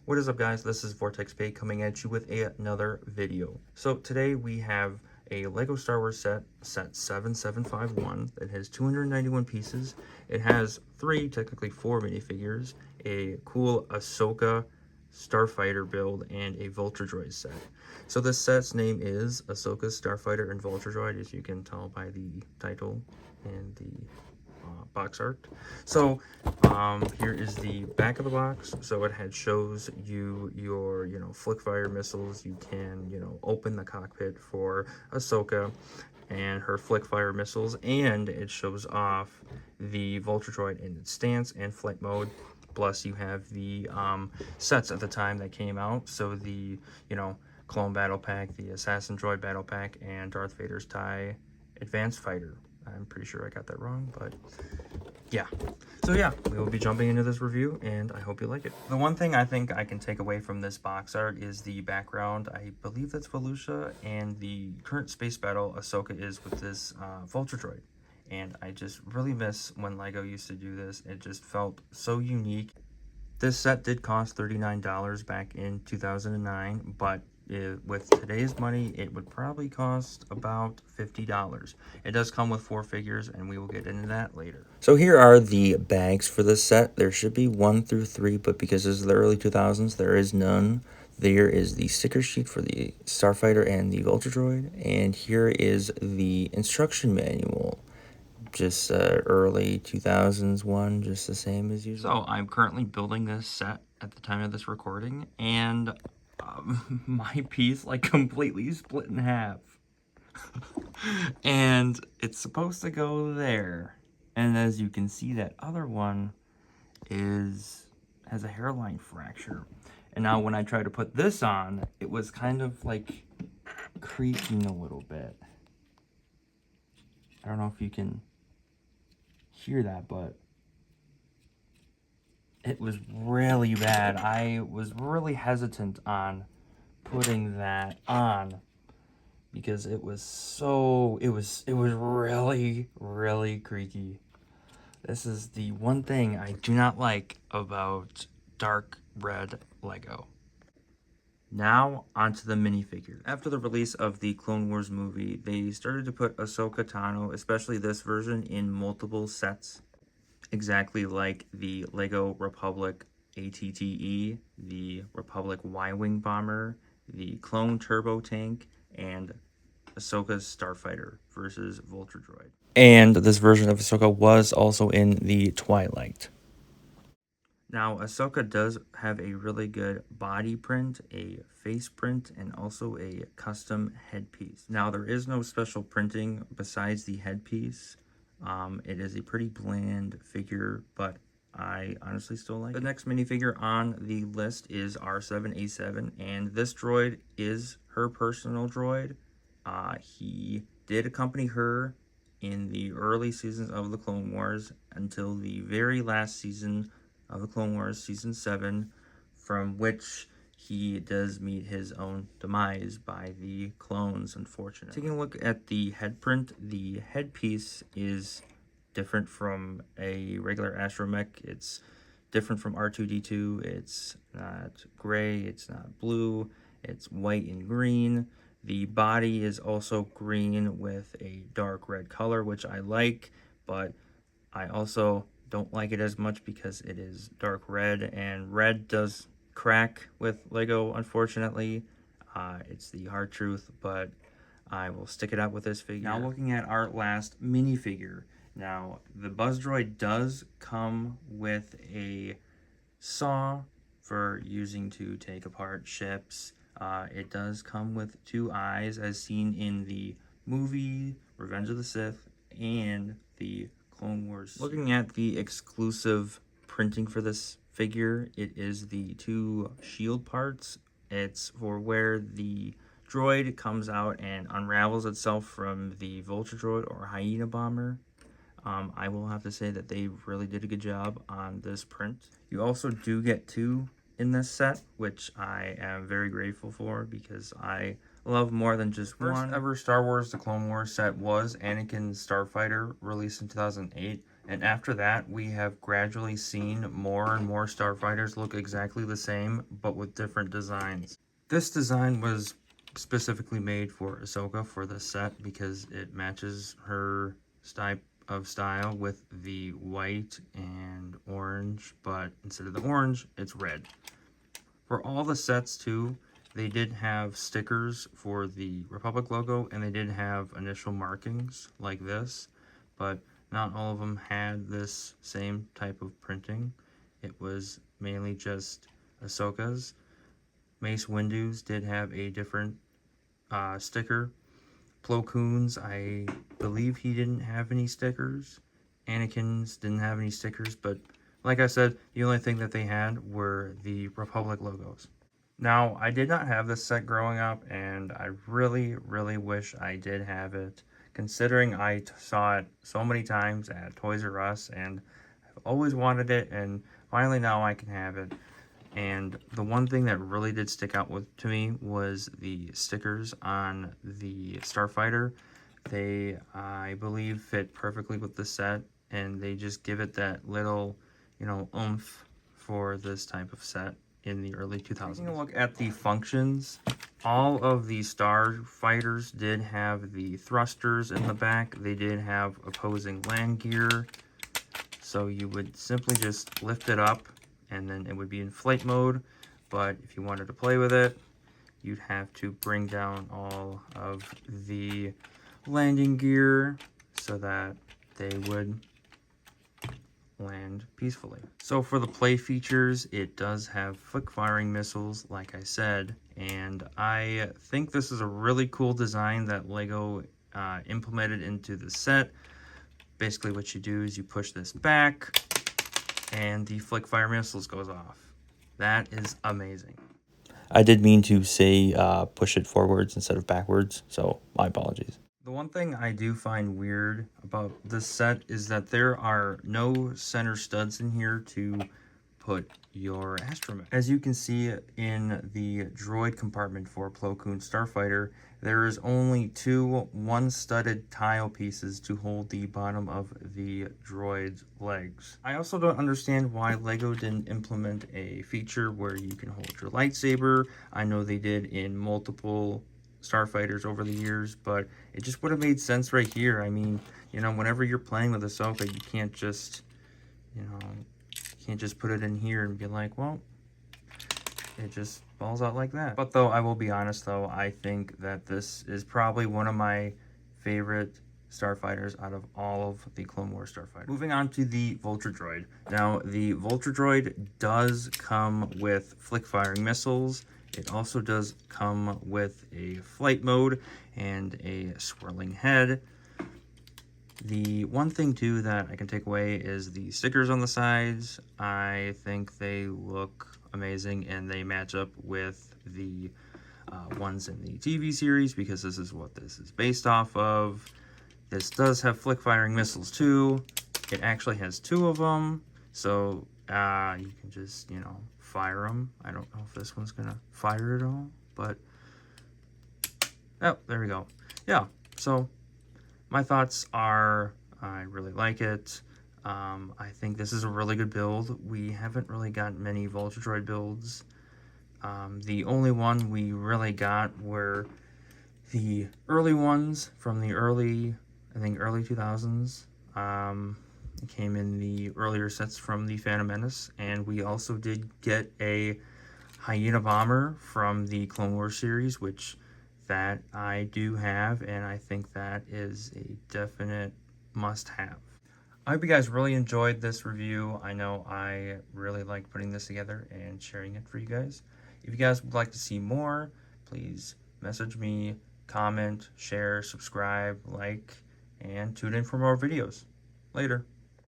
What is up, guys? This is Vortex Bay coming at you with another video. So today we have a Lego Star Wars set 7751 that has 291 pieces. It has technically four minifigures, a cool Ahsoka Starfighter build, and a Vulture Droid set. So this set's name is Ahsoka Starfighter and Vulture Droid, as you can tell by the title and the box art. So here is the back of the box. So it shows you your flick fire missiles. You can open the cockpit for Ahsoka and her flick fire missiles, and it shows off the Vulture Droid in its stance and flight mode. Plus you have the sets at the time that came out. So the Clone Battle Pack, the Assassin Droid Battle Pack, and Darth Vader's TIE Advanced Fighter. I'm pretty sure I got that wrong, but yeah. So yeah, we will be jumping into this review, and I hope you like it. The one thing I think I can take away from this box art is the background. I believe that's Volusia, and the current space battle Ahsoka is with this Vulture Droid. And I just really miss when LEGO used to do this. It just felt so unique. This set did cost $39 back in 2009, but with today's money, it would probably cost about $50. It does come with 4 figures, and we will get into that later. So here are the bags for this set. There should be 1 through 3, but because this is the early 2000s, there is none. There is the sticker sheet for the Starfighter and the Vulture Droid, and here is the instruction manual. Just early 2000s one, just the same as usual. So I'm currently building this set at the time of this recording, and my piece completely split in half. And it's supposed to go there, and as you can see, that other one has a hairline fracture. And now when I try to put this on, it was kind of creaking a little bit. I don't know if you can hear that, but it was really bad. I was really hesitant on putting that on because it was really creaky. This is the one thing I do not like about dark red Lego. Now onto the minifigures. After the release of the Clone Wars movie, they started to put Ahsoka Tano, especially this version, in multiple sets. Exactly like the Lego Republic ATTE, the Republic Y-Wing Bomber, the Clone Turbo Tank, and Ahsoka's Starfighter versus Vulture Droid. And this version of Ahsoka was also in the Twilight. Now, Ahsoka does have a really good body print, a face print, and also a custom headpiece. Now, there is no special printing besides the headpiece. It is a pretty bland figure, but I honestly still like it. The next minifigure on the list is R7A7, and this droid is her personal droid. He did accompany her in the early seasons of the Clone Wars until the very last season of the Clone Wars, Season 7, from which he does meet his own demise by the clones, unfortunately. Taking a look at the head print, the headpiece is different from a regular astromech. It's different from R2-D2. It's not gray, it's not blue, it's white and green. The body is also green with a dark red color, which I like, but I also don't like it as much because it is dark red, and red does crack with Lego, unfortunately. It's the hard truth, but I will stick it out with this figure. Now looking at our last minifigure. Now, the Buzz Droid does come with a saw for using to take apart ships. It does come with 2 eyes, as seen in the movie Revenge of the Sith and the Clone Wars. Looking at the exclusive printing for this figure, it is the 2 shield parts. It's for where the droid comes out and unravels itself from the Vulture Droid or Hyena Bomber. I will have to say that they really did a good job on this print. You also do get 2 in this set, which I am very grateful for because I love more than just one. First ever Star Wars The Clone Wars set was Anakin's Starfighter, released in 2008. And after that, we have gradually seen more and more Starfighters look exactly the same, but with different designs. This design was specifically made for Ahsoka for the set because it matches her type of style with the white and orange, but instead of the orange, it's red. For all the sets too, they did have stickers for the Republic logo, and they did have initial markings like this, but not all of them had this same type of printing. It was mainly just Ahsoka's. Mace Windu's did have a different sticker. Plo Koon's, I believe he didn't have any stickers. Anakin's didn't have any stickers, but like I said, the only thing that they had were the Republic logos. Now, I did not have this set growing up, and I really, really wish I did have it, considering I saw it so many times at Toys R Us, and I've always wanted it, and finally now I can have it. And the one thing that really did stick out to me was the stickers on the Starfighter. They, I believe, fit perfectly with the set, and they just give it that little, oomph for this type of set in the early 2000s. Taking a look at the functions, all of the Starfighters did have the thrusters in the back. They did have opposing land gear, so you would simply just lift it up and then it would be in flight mode. But if you wanted to play with it, you'd have to bring down all of the landing gear so that they would land peacefully. So for the play features, it does have flick firing missiles, like I said, and I think this is a really cool design that LEGO implemented into the set. Basically what you do is you push this back and the flick fire missiles goes off. That is amazing. I did mean to say push it forwards instead of backwards, so my apologies. The one thing I do find weird about this set is that there are no center studs in here to put your astromech. As you can see in the droid compartment for Plo Koon Starfighter, there is only two one-studded tile pieces to hold the bottom of the droid's legs. I also don't understand why LEGO didn't implement a feature where you can hold your lightsaber. I know they did in multiple Starfighters over the years, but it just would have made sense right here. I mean, whenever you're playing with Ahsoka, you can't just, put it in here and be like, well, it just falls out like that. But though, I will be honest though, I think that this is probably one of my favorite Starfighters out of all of the Clone Wars Starfighters. Moving on to the Vulture Droid. Now, the Vulture Droid does come with flick firing missiles. It also does come with a flight mode and a swirling head. The one thing too that I can take away is the stickers on the sides. I think they look amazing and they match up with the ones in the TV series because this is what this is based off of. This does have flick firing missiles too. It actually has two of them, so you can just, fire them. I don't know if this one's gonna fire at all, but oh, there we go. Yeah, so my thoughts are I really like it. I think this is a really good build. We haven't really got many Vulture Droid builds. The only one we really got were the early ones from the early 2000s. It came in the earlier sets from the Phantom Menace, and we also did get a Hyena Bomber from the Clone Wars series, which that I do have, and I think that is a definite must-have. I hope you guys really enjoyed this review. I know I really like putting this together and sharing it for you guys. If you guys would like to see more, please message me, comment, share, subscribe, like, and tune in for more videos. Later.